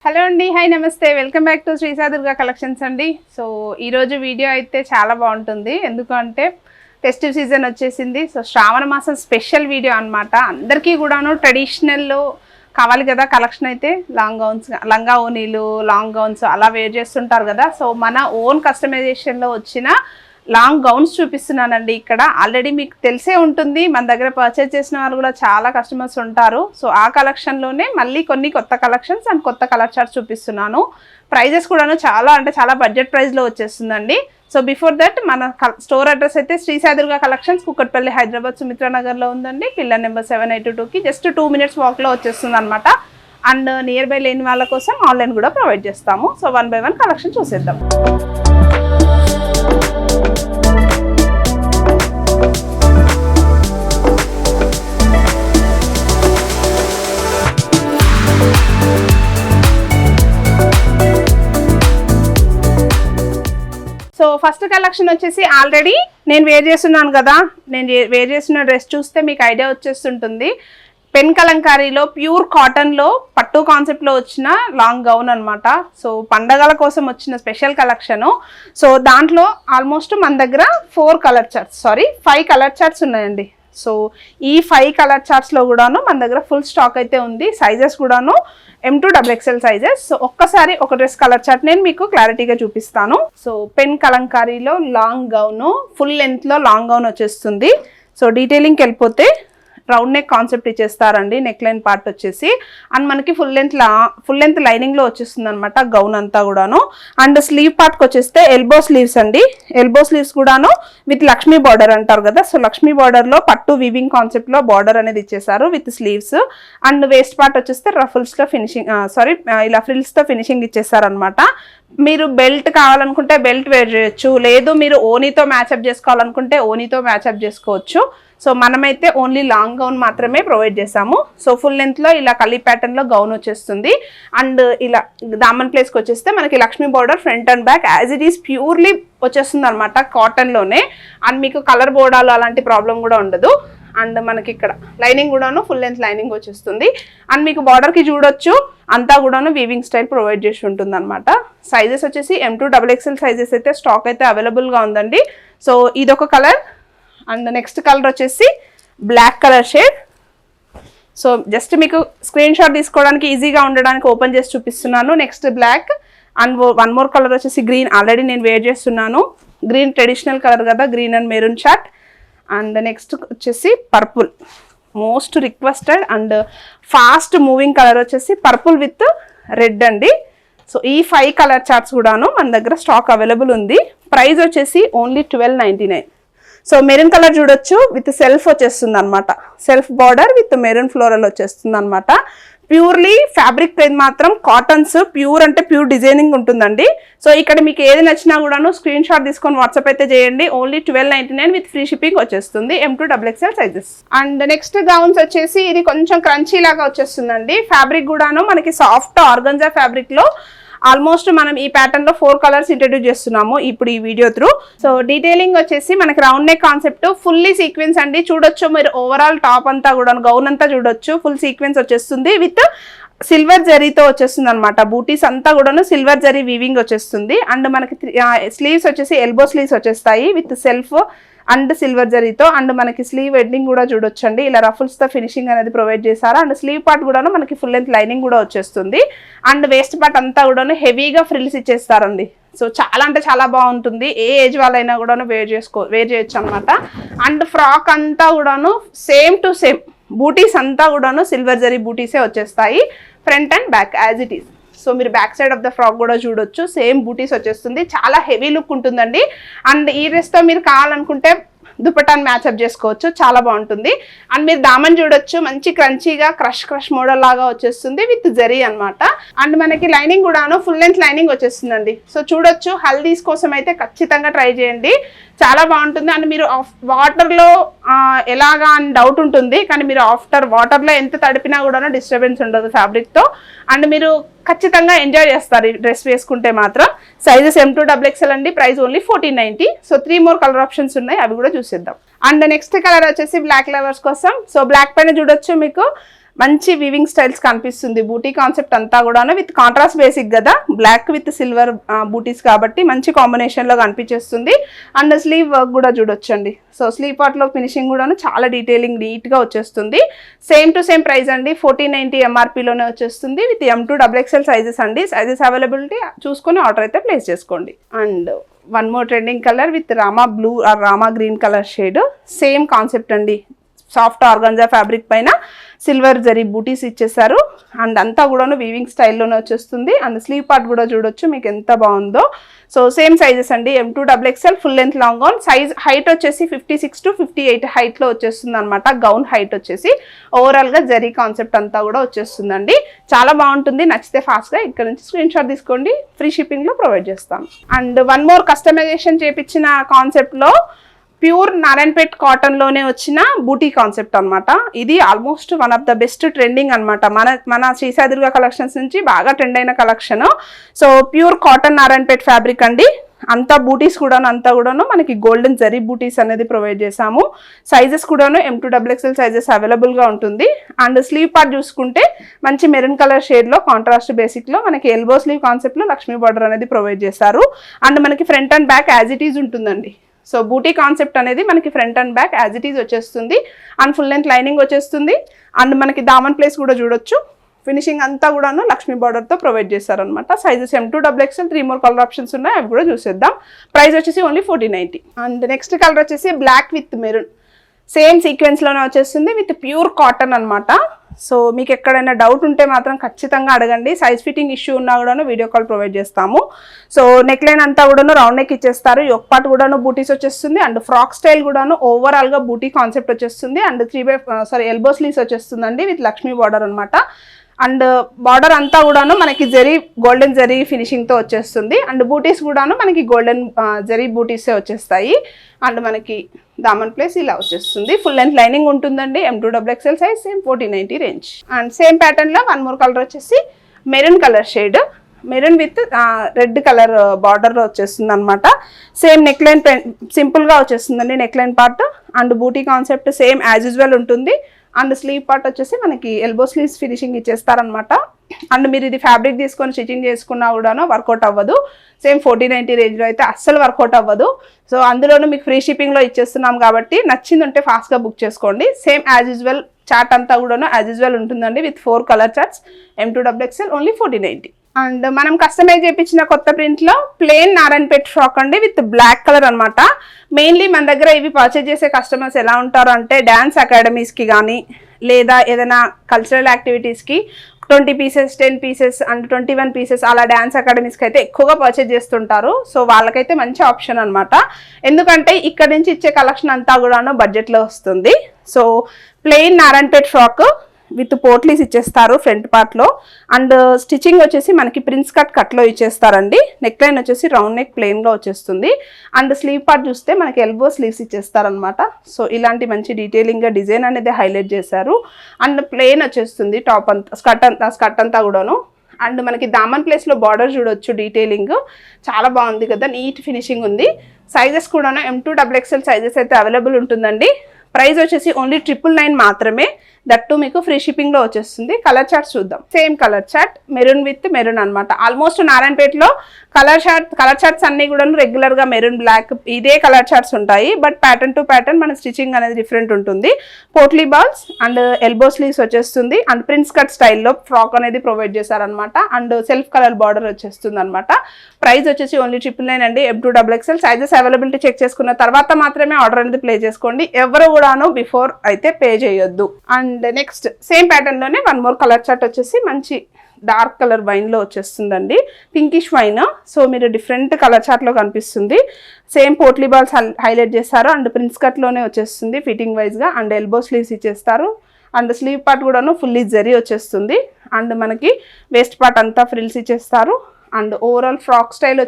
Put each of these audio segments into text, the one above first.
Hello అండి, hi నమస్తే, welcome back to Shri Sai Durga collections అండి. సో ఈరోజు వీడియో అయితే చాలా బాగుంటుంది, ఎందుకంటే ఫెస్టివ్ సీజన్ వచ్చేసింది. సో శ్రావణ మాసం స్పెషల్ వీడియో అనమాట. అందరికీ కూడాను ట్రెడిషనల్లో కావాలి కదా కలెక్షన్ అయితే. లాంగ్ గౌన్స్, లంగా ఓనీలు, లాంగ్ గౌన్స్ అలా వేర్ చేస్తుంటారు కదా. సో మన ఓన్ కస్టమైజేషన్లో వచ్చిన లాంగ్ గౌన్స్ చూపిస్తున్నానండి. ఇక్కడ ఆల్రెడీ మీకు తెలిసే ఉంటుంది, మన దగ్గర పర్చేజ్ చేసిన వాళ్ళు కూడా చాలా కస్టమర్స్ ఉంటారు. సో ఆ కలెక్షన్లోనే మళ్ళీ కొన్ని కొత్త కలెక్షన్స్ అండ్ కొత్త కలర్ చార్ట్స్ చూపిస్తున్నాను. ప్రైజెస్ కూడాను చాలా బడ్జెట్ ప్రైస్లో వచ్చేస్తుందండి. సో బిఫోర్ దట్ మన స్టోర్ అడ్రస్ అయితే శ్రీ సాయి దుర్గా కలెక్షన్స్, కుక్కట్పల్లి, హైదరాబాద్, సుమిత్రా నగర్లో ఉందండి. పిల్లర్ నెంబర్ 782కి జస్ట్ 2 minutes వాక్లో వచ్చేస్తుంది అనమాట. అండ్ నియర్ బై లేని వాళ్ళ కోసం ఆన్లైన్ కూడా ప్రొవైడ్ చేస్తాము. సో 1 by 1 కలెక్షన్ చూసేద్దాం. సో ఫస్ట్ కలెక్షన్ వచ్చేసి ఆల్రెడీ నేను వేర్ చేస్తున్నాను కదా, నేను వేర్ చేస్తున్న డ్రెస్ చూస్తే మీకు ఐడియా వచ్చేస్తుంటుంది. పెన్ కలంకారీలో ప్యూర్ కాటన్లో పట్టు కాన్సెప్ట్లో వచ్చిన లాంగ్ గౌన్ అనమాట. సో పండగల కోసం వచ్చిన స్పెషల్ కలెక్షను. సో దాంట్లో ఆల్మోస్ట్ మన దగ్గర 5 కలర్ చార్ట్స్ ఉన్నాయండి. సో ఈ 5 కలర్ చార్ట్స్లో కూడాను మన దగ్గర ఫుల్ స్టాక్ అయితే ఉంది. సైజెస్ కూడాను M2 XXL సైజెస్. సో ఒక్కసారి ఒక డ్రెస్ కలర్ చార్ట్ నేను మీకు క్లారిటీగా చూపిస్తాను. సో పెన్ కలంకారీలో లాంగ్ గౌన్, ఫుల్ లెంత్లో లాంగ్ గౌన్ వచ్చేస్తుంది. సో డీటెయిలింగ్కి వెళ్ళిపోతే రౌండ్ నెక్ కాన్సెప్ట్ ఇచ్చేస్తారండి. నెక్ లైన్ పార్ట్ వచ్చేసి అండ్ మనకి ఫుల్ లెంత్ లైనింగ్లో వచ్చేస్తుంది అనమాట గౌన్ అంతా కూడాను. అండ్ స్లీవ్ పార్ట్కి వచ్చేస్తే ఎల్బో స్లీవ్స్ అండి. ఎల్బో స్లీవ్స్ కూడాను విత్ లక్ష్మీ బార్డర్ అంటారు కదా. సో లక్ష్మీ బార్డర్లో పట్టు వీవింగ్ కాన్సెప్ట్లో బార్డర్ అనేది ఇచ్చేసారు with sleeves. And waist part వచ్చేస్తే రఫుల్స్లో ఫినిషింగ్ ఇలా ఫ్రిల్స్తో ఫినిషింగ్ ఇచ్చేసారనమాట. మీరు బెల్ట్ కావాలనుకుంటే బెల్ట్ వేర్ చేయొచ్చు, లేదు మీరు ఓనీతో మ్యాచ్అప్ చేసుకోవాలనుకుంటే ఓనీతో మ్యాచ్అప్ చేసుకోవచ్చు. సో మనమైతే ఓన్లీ లాంగ్ గౌన్ మాత్రమే ప్రొవైడ్ చేసాము. సో ఫుల్ లెంత్లో ఇలా కలీ ప్యాటర్న్లో గౌన్ వచ్చేస్తుంది. అండ్ ఇలా దామన్ ప్లేస్కి వచ్చేస్తే మనకి Lakshmi border front and back as it is purely వచ్చేస్తుంది అనమాట కాటన్లోనే. అండ్ మీకు కలర్ బోర్డాలు అలాంటి ప్రాబ్లం కూడా ఉండదు. అండ్ మనకి ఇక్కడ లైనింగ్ కూడాను ఫుల్ లెంత్ లైనింగ్ వచ్చేస్తుంది. అండ్ మీకు బార్డర్కి చూడొచ్చు అంతా కూడాను వీవింగ్ స్టైల్ ప్రొవైడ్ చేసి ఉంటుంది అనమాట. సైజెస్ వచ్చేసి M2 XXL సైజెస్ అయితే స్టాక్ అయితే అవైలబుల్గా ఉందండి. సో ఇదొక కలర్. అండ్ నెక్స్ట్ కలర్ వచ్చేసి black colour shade. So just మీకు స్క్రీన్ షాట్ తీసుకోవడానికి ఈజీగా ఉండడానికి ఓపెన్ చేసి చూపిస్తున్నాను. Next black and 1 more colour వచ్చేసి గ్రీన్. ఆల్రెడీ నేను వేర్ చేస్తున్నాను. గ్రీన్ ట్రెడిషనల్ కలర్ కదా, green and maroon short. And next వచ్చేసి purple, most requested and fast moving colour వచ్చేసి పర్పుల్ విత్ రెడ్ అండి. సో ఈ 5 కలర్ చార్ట్స్ కూడాను మన దగ్గర స్టాక్ అవైలబుల్ ఉంది. ప్రైస్ వచ్చేసి ఓన్లీ 1299. సో మెరూన్ కలర్ చూడొచ్చు విత్ సెల్ఫ్ వచ్చేస్తుంది అనమాట. Self border with maroon floral వచ్చేస్తుంది అనమాట. ప్యూర్లీ ఫ్యాబ్రిక్ మాత్రం కాటన్స్, ప్యూర్ అంటే ప్యూర్ డిజైనింగ్ ఉంటుందండి. సో ఇక్కడ మీకు ఏది నచ్చినా కూడాను స్క్రీన్ షాట్ తీసుకొని వాట్సాప్ అయితే చేయండి. ఓన్లీ 1299 విత్ ఫ్రీ షిప్పింగ్ వచ్చేస్తుంది. M2 XXL sizes. And next gowns వచ్చేసి ఇది కొంచెం క్రంచీ లాగా వచ్చేస్తుందండి. ఫ్యాబ్రిక్ కూడాను మనకి సాఫ్ట్ ఆర్గంజా ఫ్యాబ్రిక్లో ఆల్మోస్ట్ మనం ఈ ప్యాటర్న్ లో 4 కలర్స్ ఇంట్రడ్యూస్ చేస్తున్నాము ఇప్పుడు ఈ వీడియో త్రూ. సో డీటెయిలింగ్ వచ్చేసి మనకి round neck concept, fully sequence అండి. చూడొచ్చు మీరు ఓవరాల్ టాప్ అంతా కూడా గౌన్ అంతా చూడొచ్చు ఫుల్ సీక్వెన్స్ వచ్చేస్తుంది విత్ సిల్వర్ జరీతో వచ్చేస్తుంది అనమాట. బూటీస్ అంతా కూడాను సిల్వర్ జరీ వీవింగ్ వచ్చేస్తుంది. అండ్ మనకి స్లీవ్స్ వచ్చేసి ఎల్బో స్లీవ్స్ వచ్చేస్తాయి విత్ సెల్ఫ్ అండ్ సిల్వర్ జరీతో. అండ్ మనకి స్లీవ్ ఎండింగ్ కూడా చూడొచ్చండి, ఇలా రఫుల్స్తో ఫినిషింగ్ అనేది ప్రొవైడ్ చేశారు. అండ్ స్లీవ్ పార్ట్ కూడాను మనకి ఫుల్ లెంత్ లైనింగ్ కూడా వచ్చేస్తుంది. అండ్ వేస్ట్ పార్ట్ అంతా కూడాను హెవీగా ఫ్రిల్స్ ఇచ్చేస్తారండి. సో చాలా అంటే చాలా బాగుంటుంది. ఏ ఏజ్ వాళ్ళైనా కూడాను వేర్ చేయొచ్చు అనమాట. అండ్ ఫ్రాక్ అంతా కూడాను సేమ్ టు సేమ్ బూటీస్ అంతా కూడాను సిల్వర్ జరీ బూటీసే వచ్చేస్తాయి front and back as it is. So మీరు back side of the frock కూడా చూడొచ్చు సేమ్ బూటీస్ వచ్చేస్తుంది. చాలా హెవీ లుక్ ఉంటుందండి. అండ్ ఈ డ్రెస్తో మీరు కావాలనుకుంటే దుపట్టాన్ని మ్యాచ్అప్ చేసుకోవచ్చు, చాలా బాగుంటుంది. అండ్ మీరు దామన్ చూడొచ్చు మంచి క్రంచీగా క్రష్ మోడల్ లాగా వచ్చేస్తుంది విత్ జరీ అనమాట. అండ్ మనకి లైనింగ్ కూడాను ఫుల్ లెంత్ లైనింగ్ వచ్చేస్తుందండి. సో చూడొచ్చు హల్దీస్ కోసం అయితే ఖచ్చితంగా ట్రై చేయండి, చాలా బాగుంటుంది. అండ్ మీరు వాటర్లో ఎలాగా అని డౌట్ ఉంటుంది, కానీ మీరు ఆఫ్టర్ వాటర్లో ఎంత తడిపినా కూడా డిస్టర్బెన్స్ ఉండదు ఫ్యాబ్రిక్తో. అండ్ మీరు ఖచ్చితంగా ఎంజాయ్ చేస్తారు ఈ డ్రెస్ వేసుకుంటే మాత్రం. సైజెస్ M2 XXL అండి. Price only 1490. So 3 more colour options ఉన్నాయి, అవి కూడా చూసేద్దాం. అండ్ నెక్స్ట్ కలర్ వచ్చేసి బ్లాక్ లవర్స్ కోసం. సో బ్లాక్ పైన చూడొచ్చు మీకు మంచి వీవింగ్ స్టైల్స్ కనిపిస్తుంది. బూటీ కాన్సెప్ట్ అంతా కూడాను విత్ కాంట్రాస్ట్ బేసిక్ కదా, బ్లాక్ విత్ సిల్వర్ బూటీస్ కాబట్టి మంచి కాంబినేషన్లో కనిపించేస్తుంది. అండ్ స్లీవ్ వర్క్ కూడా చూడొచ్చండి. సో స్లీవ్ పార్ట్లో ఫినిషింగ్ కూడాను చాలా డీటెయిలింగ్ నీట్గా వచ్చేస్తుంది. సేమ్ టు సేమ్ ప్రైస్ అండి, 1490 MRPలోనే వచ్చేస్తుంది విత్ M2 XXL సైజెస్ అండి. సైజెస్ అవైలబిలిటీ చూసుకొని ఆర్డర్ అయితే ప్లేస్ చేసుకోండి. And one more trending colour with Rama blue or Rama green colour shade. Same concept అండి, సాఫ్ట్ ఆర్గాంజా ఫ్యాబ్రిక్ పైన సిల్వర్ జరీ బూటీస్ ఇచ్చేసారు. అండ్ అంతా కూడాను వీవింగ్ స్టైల్లోనే వచ్చేస్తుంది. అండ్ స్లీవ్ పార్ట్ కూడా చూడొచ్చు మీకు ఎంత బాగుందో. సో సేమ్ సైజెస్ అండి, M2 XXL full length long gown. Size height వచ్చేసి 56 to 58 హైట్లో వచ్చేస్తుంది అనమాట. గౌన్ హైట్ వచ్చేసి ఓవరాల్గా జరీ కాన్సెప్ట్ అంతా కూడా వచ్చేస్తుందండి. చాలా బాగుంటుంది. నచ్చితే ఫాస్ట్గా ఇక్కడ నుంచి స్క్రీన్ షాట్ తీసుకోండి, ఫ్రీ షిప్పింగ్లో ప్రొవైడ్ చేస్తాం. అండ్ వన్ మోర్ కస్టమైజేషన్ చేపించిన కాన్సెప్ట్లో ప్యూర్ నారాయణపేట్ కాటన్లోనే వచ్చిన బూటీ కాన్సెప్ట్ అనమాట. ఇది almost one of the best trending అనమాట. మన శ్రీసాయిదుర్గ కలెక్షన్స్ నుంచి బాగా ట్రెండ్ అయిన collection. So pure cotton Narayanpet fabric అండి. అంతా బూటీస్ కూడాను మనకి గోల్డెన్ జరీ బూటీస్ అనేది ప్రొవైడ్ చేసాము. సైజెస్ కూడాను M2 XXL సైజెస్ అవైలబుల్గా ఉంటుంది. అండ్ స్లీవ్ పార్ట్ చూసుకుంటే మంచి మెరూన్ కలర్ షేడ్లో కాంట్రాస్ట్ బేసిక్లో మనకి ఎల్బో స్లీవ్ కాన్సెప్ట్లో లక్ష్మీ బార్డర్ అనేది ప్రొవైడ్ చేశారు. అండ్ మనకి front and back as it is ఉంటుందండి. సో బూటీ కాన్సెప్ట్ అనేది మనకి front and back as it is వచ్చేస్తుంది. అండ్ ఫుల్ లెంత్ లైనింగ్ వచ్చేస్తుంది. అండ్ మనకి దామన్ ప్లేస్ కూడా చూడొచ్చు. ఫినిషింగ్ అంతా కూడాను లక్ష్మీ బార్డర్తో ప్రొవైడ్ చేశారనమాట. Sizes M2 XXL 3 more colour options ఉన్నాయి, అవి కూడా చూసేద్దాం. ప్రైస్ వచ్చేసి ఓన్లీ 1490. అండ్ నెక్స్ట్ కలర్ వచ్చేసి బ్లాక్ విత్ మెరూన్. సేమ్ సీక్వెన్స్లోనే వచ్చేస్తుంది విత్ ప్యూర్ కాటన్ అనమాట. సో మీకు ఎక్కడైనా డౌట్ ఉంటే మాత్రం ఖచ్చితంగా అడగండి. సైజ్ ఫిట్టింగ్ ఇష్యూ ఉన్నా కూడాను వీడియో కాల్ ప్రొవైడ్ చేస్తాము. సో నెక్ లైన్ అంతా కూడాను రౌండ్ నెక్ ఇచ్చేస్తారు. యొక్క పార్ట్ కూడాను బూటీస్ వచ్చేస్తుంది. అండ్ ఫ్రాక్ స్టైల్ కూడాను ఓవరాల్గా బూటీ కాన్సెప్ట్ వచ్చేస్తుంది. అండ్ ఎల్బో స్లీవ్స్ వచ్చేస్తుందండి విత్ లక్ష్మీ బార్డర్ అనమాట. అండ్ బార్డర్ అంతా కూడాను మనకి జరీ గోల్డెన్ జరీ ఫినిషింగ్తో వచ్చేస్తుంది. అండ్ బూటీస్ కూడాను మనకి గోల్డెన్ జరీ బూటీసే వచ్చేస్తాయి. అండ్ మనకి దామన్ ప్లేస్ ఇలా వచ్చేస్తుంది. ఫుల్ లెంత్ లైనింగ్ ఉంటుందండి. M2 XXL size same 1490 range. And same ప్యాటర్న్లో వన్ మోర్ కలర్ వచ్చేసి maroon colour shade, maroon with red colour బార్డర్లో వచ్చేస్తుంది అనమాట. సేమ్ నెక్ లైన్ సింపుల్గా వచ్చేస్తుందండి నెక్ లైన్ పార్ట్. అండ్ బూటీ కాన్సెప్ట్ సేమ్ యాజ్ యూజువల్ ఉంటుంది. అండ్ స్లీవ్ పార్ట్ వచ్చేసి మనకి ఎల్బో స్లీవ్స్ ఫినిషింగ్ ఇచ్చేస్తారనమాట. అండ్ మీరు ఇది ఫ్యాబ్రిక్ తీసుకొని స్టిచింగ్ చేసుకున్నా కూడాను వర్కౌట్ అవ్వదు. సేమ్ 1490 రేంజ్లో అయితే అస్సలు వర్కౌట్ అవ్వదు. సో అందులోనూ మీకు ఫ్రీ షిప్పింగ్లో ఇచ్చేస్తున్నాం కాబట్టి నచ్చింది ఉంటే ఫాస్ట్గా బుక్ చేసుకోండి. సేమ్ యాజ్ యూజువల్ చార్ట్ అంతా కూడాను యాజ్ యూజువల్ ఉంటుందండి with 4 colour charts. M2 XXL only 1490. And మనం కస్టమైజ్ చేయించిన కొత్త ప్రింట్లో ప్లెయిన్ నారాయణపేట్ ఫ్రాక్ అండి విత్ బ్లాక్ కలర్ అనమాట. మెయిన్లీ మన దగ్గర ఇవి పర్చేజ్ చేసే కస్టమర్స్ ఎలా ఉంటారు అంటే డ్యాన్స్ అకాడమీస్కి కానీ లేదా ఏదైనా కల్చరల్ యాక్టివిటీస్కి 20 pieces 10 pieces అండ్ 21 pieces అలా డ్యాన్స్ అకాడమీస్కి అయితే ఎక్కువగా పర్చేజ్ చేస్తుంటారు. సో వాళ్ళకైతే మంచి ఆప్షన్ అనమాట. ఎందుకంటే ఇక్కడ నుంచి ఇచ్చే కలెక్షన్ అంతా కూడాను బడ్జెట్లో వస్తుంది. So plain Narayanpet frock with potlis ఇచ్చేస్తారు ఫ్రంట్ పార్ట్లో. అండ్ స్టిచ్చింగ్ వచ్చేసి మనకి ప్రిన్స్ కట్లో ఇచ్చేస్తారండి. నెక్ లైన్ వచ్చేసి రౌండ్ నెక్ ప్లెయిన్గా వచ్చేస్తుంది. అండ్ స్లీవ్ పార్ట్ చూస్తే మనకి ఎల్బో స్లీవ్స్ ఇచ్చేస్తారనమాట. సో ఇలాంటి మంచి డీటెయిలింగ్గా డిజైన్ అనేది హైలైట్ చేశారు. అండ్ ప్లెయిన్ వచ్చేస్తుంది టాప్ అంతా స్కర్ట్ అంతా కూడాను. అండ్ మనకి దామన్ ప్లేస్లో బార్డర్ చూడొచ్చు డీటెయిలింగ్ చాలా బాగుంది కదా, నీట్ ఫినిషింగ్ ఉంది. సైజెస్ కూడాను M2 XXL సైజెస్ అయితే అవైలబుల్ ఉంటుందండి. ప్రైస్ వచ్చేసి ఓన్లీ 999 మాత్రమే. దట్టు మీకు ఫ్రీ షిప్పింగ్లో వచ్చేస్తుంది. కలర్ చార్ట్స్ చూద్దాం. Same colour chart maroon with maroon అనమాట. ఆల్మోస్ట్ నారాయణపేటలో కలర్ చార్ట్స్ అన్నీ కూడా రెగ్యులర్గా మెరూన్ బ్లాక్ ఇదే కలర్ చార్ట్స్ ఉంటాయి. బట్ ప్యాటర్న్ టు ప్యాటర్న్ మన స్టిచ్చింగ్ అనేది డిఫరెంట్ ఉంటుంది. Potli balls and elbow sleeves వచ్చేస్తుంది. అండ్ ప్రిన్స్ కట్ స్టైల్లో ఫ్రాక్ అనేది ప్రొవైడ్ చేశారనమాట. అండ్ సెల్ఫ్ కలర్ బార్డర్ వచ్చేస్తుంది అనమాట. ప్రైస్ వచ్చేసి ఓన్లీ 999 అండి. M2 XXL sizes availability check చేసుకున్న తర్వాత మాత్రమే ఆర్డర్ అనేది ప్లే చేసుకోండి. ఎవరు కూడాను బిఫోర్ అయితే పే చేయొద్దు. అండ్ నెక్స్ట్ సేమ్ ప్యాటర్న్ లోనే వన్ మోర్ కలర్ చార్ట్ వచ్చేసి మంచి డార్క్ కలర్ వైన్ లో వచ్చేస్తుందండి, పింకిష్ వైన్. సో మీరు డిఫరెంట్ కలర్ చార్ట్ లో కనిపిస్తుంది. సేమ్ పోట్లీ బాల్స్ హైలైట్ చేస్తారు. అండ్ ప్రిన్స్ కట్ లోనే వచ్చేస్తుంది ఫిట్టింగ్ వైజ్ గా. అండ్ ఎల్బో స్లీవ్స్ ఇచ్చేస్తారు. అండ్ స్లీవ్ పార్ట్ కూడాను ఫుల్లీ జరీ వచ్చేస్తుంది. అండ్ మనకి వేస్ట్ పార్ట్ అంతా ఫ్రిల్స్ ఇచ్చేస్తారు. అండ్ ఓవరాల్ ఫ్రాక్ స్టైల్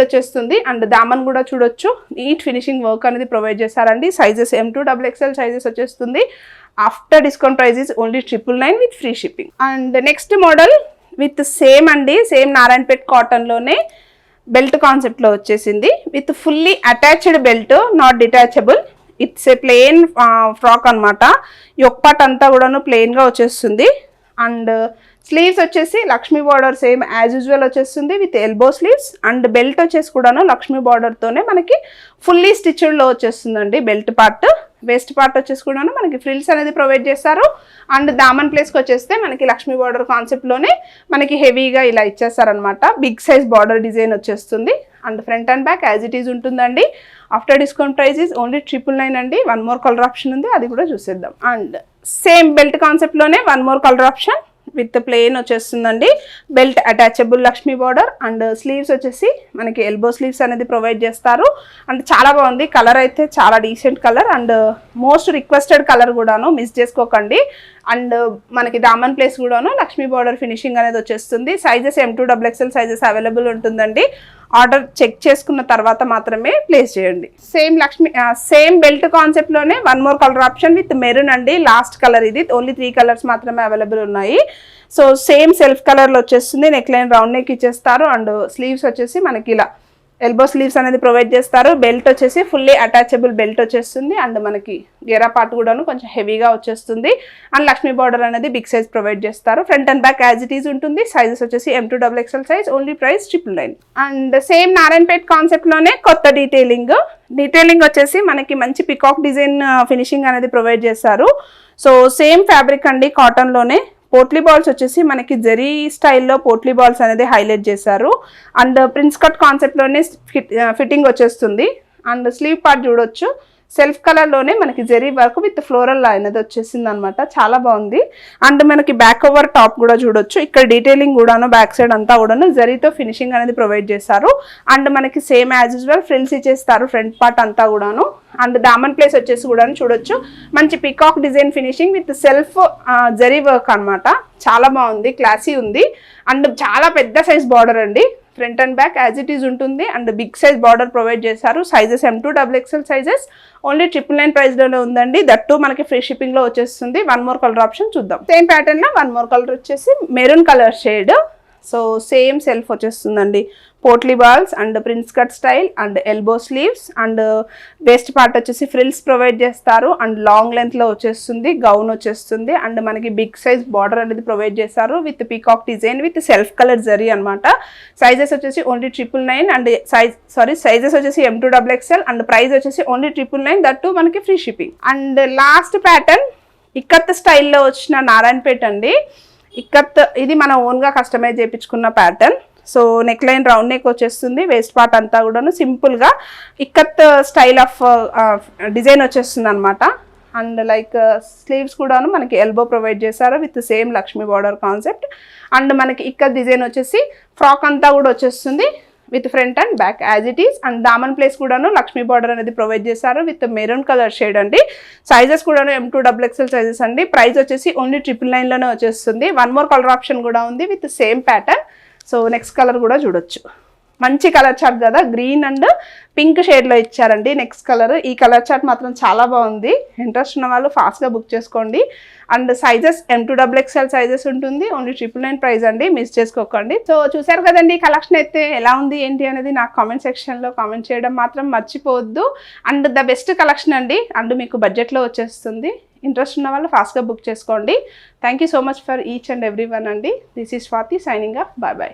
వచ్చేస్తుంది. అండ్ దామన్ కూడా చూడొచ్చు, నీట్ ఫినిషింగ్ వర్క్ అనేది ప్రొవైడ్ చేశారండి. సైజెస్ M2 XXL సైజెస్ వచ్చేస్తుంది. After discount price is only 999 with free shipping. And next model with same అండి, సేమ్ నారాయణపేట్ కాటన్లోనే బెల్ట్ కాన్సెప్ట్లో వచ్చేసింది. With fully attached belt, not detachable. It's a plain frock అనమాట. Yoke part అంతా కూడాను ప్లెయిన్గా వచ్చేస్తుంది. అండ్ స్లీవ్స్ వచ్చేసి Lakshmi border same as usual వచ్చేస్తుంది with elbow sleeves. And belt వచ్చేసి కూడాను లక్ష్మీ బార్డర్తోనే మనకి ఫుల్లీ స్టిచ్డ్లో వచ్చేస్తుందండి బెల్ట్ పార్ట్. వేస్ట్ పార్ట్ వచ్చేసి కూడాను మనకి ఫ్రిల్స్ అనేది ప్రొవైడ్ చేస్తారు. అండ్ దామన్ ప్లేస్కి వచ్చేస్తే మనకి లక్ష్మీ బార్డర్ కాన్సెప్ట్లోనే మనకి హెవీగా ఇలా ఇచ్చేస్తారనమాట. బిగ్ సైజ్ బార్డర్ డిజైన్ వచ్చేస్తుంది. And front and back as it is ఉంటుందండి. After discount price is only 999 అండి. వన్ మోర్ కలర్ ఆప్షన్ ఉంది, అది కూడా చూసేద్దాం. అండ్ సేమ్ బెల్ట్ కాన్సెప్ట్లోనే one more colour option with plain వచ్చేస్తుందండి. Belt attachable Lakshmi border. And sleeves వచ్చేసి మనకి ఎల్బో స్లీవ్స్ అనేది ప్రొవైడ్ చేస్తారు. అండ్ చాలా బాగుంది కలర్ అయితే, చాలా decent colour and most requested colour కూడాను, మిస్ చేసుకోకండి. అండ్ మనకి దామన్ ప్లేస్ కూడాను లక్ష్మీ బార్డర్ ఫినిషింగ్ అనేది వచ్చేస్తుంది. సైజెస్ M2XXL సైజెస్ అవైలబుల్ ఉంటుందండి. ఆర్డర్ చెక్ చేసుకున్న తర్వాత మాత్రమే ప్లేస్ చేయండి. సేమ్ బెల్ట్ కాన్సెప్ట్లోనే one more colour option with maroon అండి. లాస్ట్ కలర్ ఇది, ఓన్లీ 3 కలర్స్ మాత్రమే అవైలబుల్ ఉన్నాయి. సో సేమ్ సెల్ఫ్ కలర్లో వచ్చేస్తుంది. నెక్ లైన్ రౌండ్ నెక్ ఇచ్చేస్తారు. అండ్ స్లీవ్స్ వచ్చేసి మనకి ఇలా ఎల్బో స్లీవ్స్ అనేది ప్రొవైడ్ చేస్తారు. బెల్ట్ వచ్చేసి ఫుల్లీ అటాచబుల్ బెల్ట్ వచ్చేస్తుంది. అండ్ మనకి గెరా పార్ట్ కూడాను కొంచెం హెవీగా వచ్చేస్తుంది. అండ్ లక్ష్మీ బార్డర్ అనేది బిగ్ సైజ్ ప్రొవైడ్ చేస్తారు. Front and back as it is ఉంటుంది. సైజెస్ వచ్చేసి M2XXL size, only price 999. And same Narayanpet కాన్సెప్ట్లోనే కొత్త డీటెయిలింగ్ వచ్చేసి మనకి మంచి పికాక్ డిజైన్ ఫినిషింగ్ అనేది ప్రొవైడ్ చేస్తారు. సో సేమ్ ఫ్యాబ్రిక్ అండి, కాటన్లోనే. పోట్లీ బాల్స్ వచ్చేసి మనకి జరీ స్టైల్లో పోట్లీ బాల్స్ అనేది హైలైట్ చేశారు. అండ్ ప్రిన్స్ కట్ కాన్సెప్ట్లోనే ఫిట్టింగ్ వచ్చేస్తుంది. అండ్ స్లీవ్ పార్ట్ చూడొచ్చు, సెల్ఫ్ కలర్లోనే మనకి జరీ వర్క్ విత్ ఫ్లోరల్ అనేది వచ్చేసింది అనమాట. చాలా బాగుంది. అండ్ మనకి బ్యాక్ ఓవర్ టాప్ కూడా చూడొచ్చు. ఇక్కడ డీటెయిలింగ్ కూడాను బ్యాక్ సైడ్ అంతా కూడాను జరీతో ఫినిషింగ్ అనేది ప్రొవైడ్ చేస్తారు. అండ్ మనకి సేమ్ యాజ్ యూజువల్ ఫ్రిల్స్ ఇచ్చేస్తారు ఫ్రంట్ పార్ట్ అంతా కూడాను. అండ్ దామన్ ప్లేస్ వచ్చేసి కూడా చూడొచ్చు, మంచి peacock design finishing with self zari work అనమాట. చాలా బాగుంది, క్లాసీ ఉంది. అండ్ చాలా పెద్ద సైజ్ బార్డర్ అండి. Front and back as it is ఉంటుంది. And big size border provide చేశారు. సైజెస్ M2XXL సైజెస్, ఓన్లీ 999 ప్రైస్లోనే ఉందండి. దట్టు మనకి ఫ్రీ షిప్పింగ్లో వచ్చేస్తుంది. వన్ మోర్ కలర్ ఆప్షన్ చూద్దాం. సేమ్ ప్యాటర్న్లో వన్ మోర్ కలర్ వచ్చేసి maroon colour shade. So same self వచ్చేస్తుందండి. Potli balls and prince cut style and elbow sleeves and waist part వచ్చేసి ఫ్రిల్స్ ప్రొవైడ్ చేస్తారు. అండ్ లాంగ్ లెంత్లో వచ్చేస్తుంది, గౌన్ వచ్చేస్తుంది. అండ్ మనకి బిగ్ సైజ్ బార్డర్ అనేది ప్రొవైడ్ చేస్తారు with peacock design with self colour zari అనమాట. సైజెస్ వచ్చేసి ఓన్లీ 999 అండ్ సైజెస్ వచ్చేసి M2XXL అండ్ ప్రైస్ వచ్చేసి ఓన్లీ 999, దట్టు మనకి free shipping. And last pattern ikat స్టైల్లో వచ్చిన నారాయణపేట్ అండి. ఇక్కత్ ఇది మనం ఓన్గా కస్టమైజ్ చేయించుకున్న pattern. So neck line round neck వచ్చేస్తుంది. వేస్ట్ పార్ట్ అంతా కూడాను సింపుల్గా ఇక్కత్ స్టైల్ ఆఫ్ డిజైన్ వచ్చేస్తుంది అనమాట. అండ్ లైక్ స్లీవ్స్ కూడాను మనకి ఎల్బో ప్రొవైడ్ చేశారు with same Lakshmi border concept. And మనకి ఇక్కత్ డిజైన్ వచ్చేసి ఫ్రాక్ అంతా కూడా వచ్చేస్తుంది with front and back as it is. And దామన్ ప్లేస్ కూడాను లక్ష్మీ బార్డర్ అనేది ప్రొవైడ్ చేశారు విత్ మెరూన్ కలర్ షేడ్ అండి. సైజెస్ కూడాను M2XXL సైజెస్ అండి. ప్రైస్ వచ్చేసి ఓన్లీ 999లోనే వచ్చేస్తుంది. వన్ మోర్ కలర్ ఆప్షన్ కూడా ఉంది with same pattern. So next colour కూడా చూడొచ్చు, మంచి కలర్ చార్ట్ కదా, గ్రీన్ అండ్ పింక్ షేడ్లో ఇచ్చారండి నెక్స్ట్ కలర్. ఈ కలర్ చార్ట్ మాత్రం చాలా బాగుంది. ఇంట్రెస్ట్ ఉన్న వాళ్ళు ఫాస్ట్గా బుక్ చేసుకోండి. అండ్ సైజెస్ M2XXL సైజెస్ ఉంటుంది. ఓన్లీ 999 ప్రైస్ అండి, మిస్ చేసుకోకండి. సో చూసారు కదండి కలెక్షన్ అయితే ఎలా ఉంది ఏంటి అనేది నాకు కామెంట్ సెక్షన్లో కామెంట్ చేయడం మాత్రం మర్చిపోవద్దు. అండ్ ద బెస్ట్ కలెక్షన్ అండి. అండ్ మీకు బడ్జెట్లో వచ్చేస్తుంది. ఇంట్రెస్ట్ ఉన్న వాళ్ళు ఫాస్ట్గా బుక్ చేసుకోండి. Thank you so much for each and every one అండి. This is Swathi signing off. Bye bye.